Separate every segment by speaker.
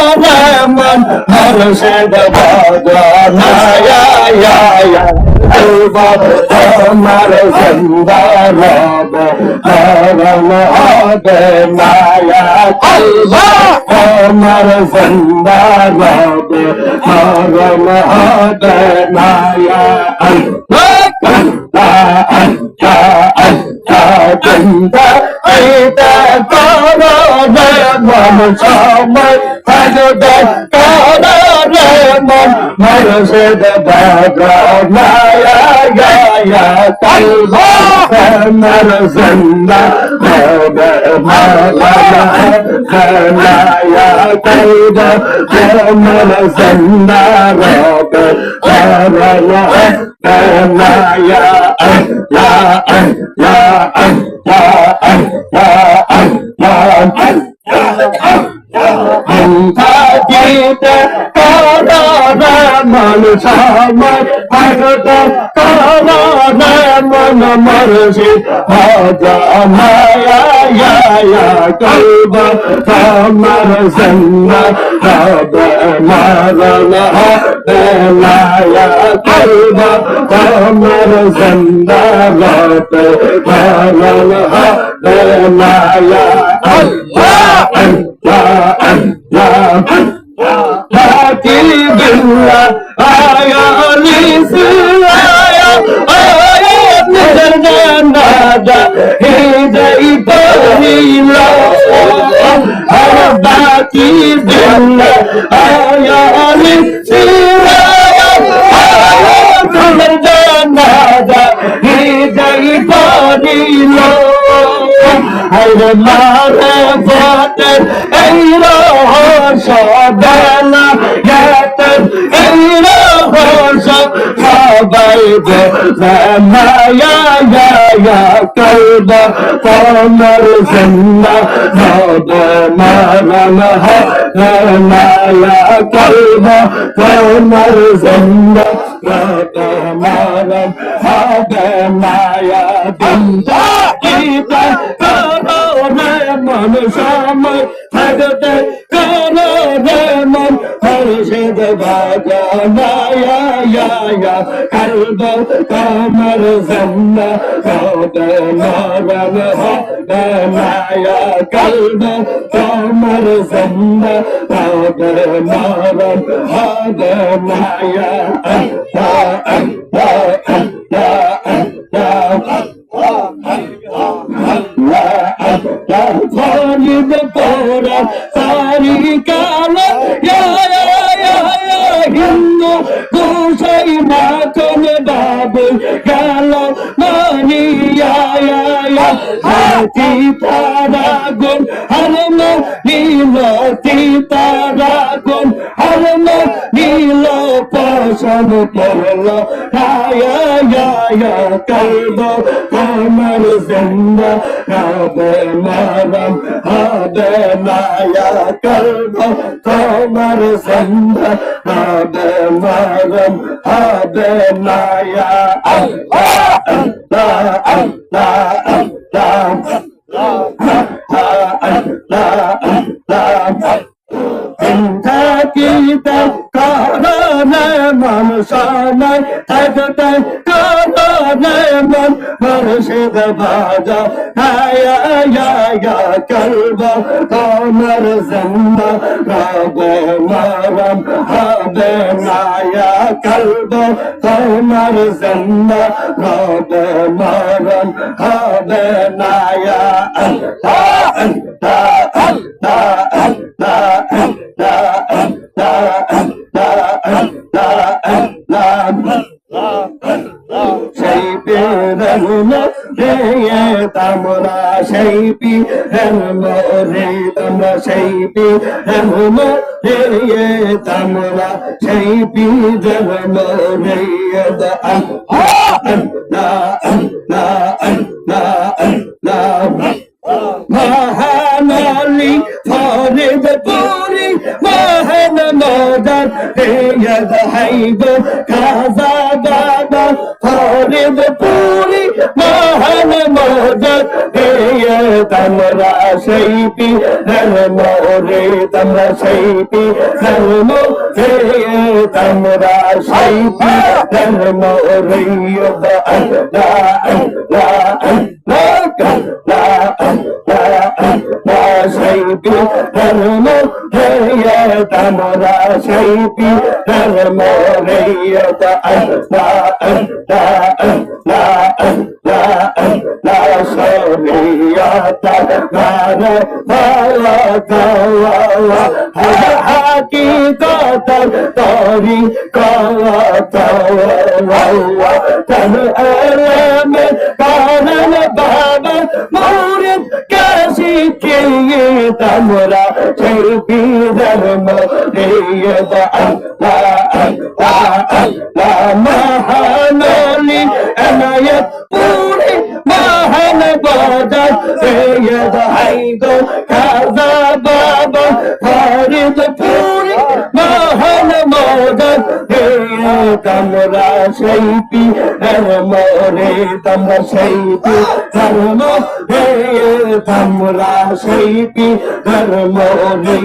Speaker 1: Rahman Murshid Bhagwana ya Amar Zanda Rab Haram Hade Maya Amar Zanda Rab Haram Hade Maya Jinda Ida Kara Rahman Samay Hajda Kara Rahman Murshid Bhagwana ya Kalba Amar Zanda Rab Haram ya Kalba Amar Zanda Rab Haram Kita karena manusia harta karena manusia ada maya ya kalba kamar zanna ada marana ya kalba kamar zanna ada marana ya Hati billah ayali silaya ayat nada hidayah hati billah ayali silaya ayat nada hidayah Hayre marifetin eylah şabana yeter eylah şabaydı Zemaya ya kalba Kamar zinna Hade marana ya kalba Kamar zinna Hade marana ya dinda ita Rahman Samay Hajda Kara Rahman Murshid Bhagwana ya Kalba Kamar Zanna Hade Maran ya Kalba Kamar Zanna Hade Maran Talib Tora Sarikala ya Hindu Gusai Makon Babul Gala Mani ya Hati Taragun Harma Nilo Titaragun Harma Nilo Pasan Perla ya Kalbo Kamar Zenda Hade Maram Hade Maya Kalbo Kamar Zenda Hade Maram Hade Maya Kita karena manusia Hajda karena Murshid Bhagwana ya kalba Kamar zanna Hade maram Hade ya kalba Kamar zanna Hade maram Hade ya Tamra shaypi hamore tamra shaypi hamore tamra shaypi hamore Mahanali Farid Puri Mahan Modar Yad Haibo Kazababa Farid Puri Mahan Modar Tamra Shaypi Hamore রে তোমরা শিল্পী ধর্ম রে তোমরা শিল্পী ধর্ম রে শিল্পী ধর্ম রে তোমরা শিল্পী ধর্ম রে হাকিকতার তরি কালামে কারণ বাবা মুরিদ কাশি কে তোমরা শিল্পী ধর্ম মহানলি এনায়ত পুরি মহান বাজার সৈয়দ হাইদো খাজা বাবা ফরিদ পুরি মহান বাজার তোমরা শিল্পী ধর্ম রে তোমরা শিল্পী ধর্ম রে তোমরা শিল্পী ধর্ম রে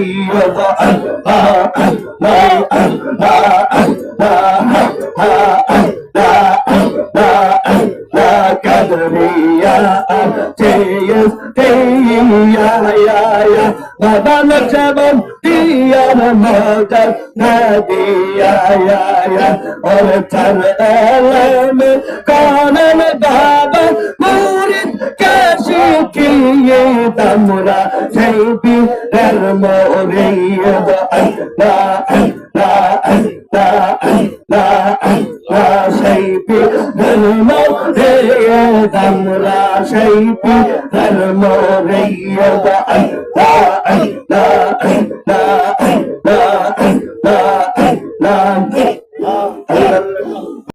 Speaker 1: Baba Lakshman diyar mojar nadiya aur char alam kanan baba murid kashi kiye tamra shibi dharmo riyad shibi dharmo riyad tamra shibi dharmo riyad la